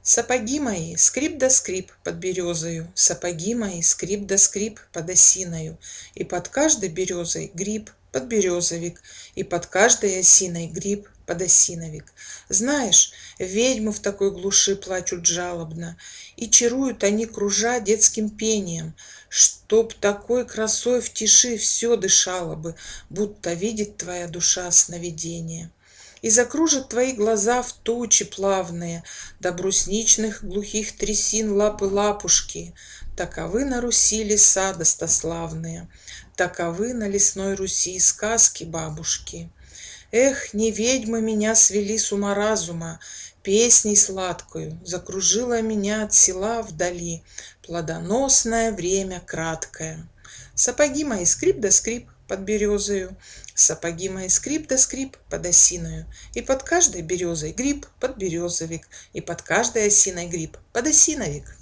Сапоги мои, скрип да скрип под березою, Сапоги мои, скрип да скрип под осиною, И под каждой березой гриб, подберезовик, И под каждой осиной гриб, подосиновик. Знаешь, ведьмы в такой глуши плачут жалобно, И чаруют они, кружа, детским пением, Чтоб такой красой в тиши все дышало бы, Будто видит твоя душа сновидение. И закружат твои глаза в тучи плавные, До брусничных глухих трясин лапы-лапушки. Таковы на Руси леса достославные, Таковы на лесной Руси сказки бабушки. Эх, не ведьмы меня свели с ума разума, Песней сладкою закружила меня от села вдали Плодоносное время краткое. Сапоги мои скрип да скрип под березою, Сапоги мои скрип да скрип под осиною, И под каждой березой гриб, подберезовик, И под каждой осиной гриб, подосиновик.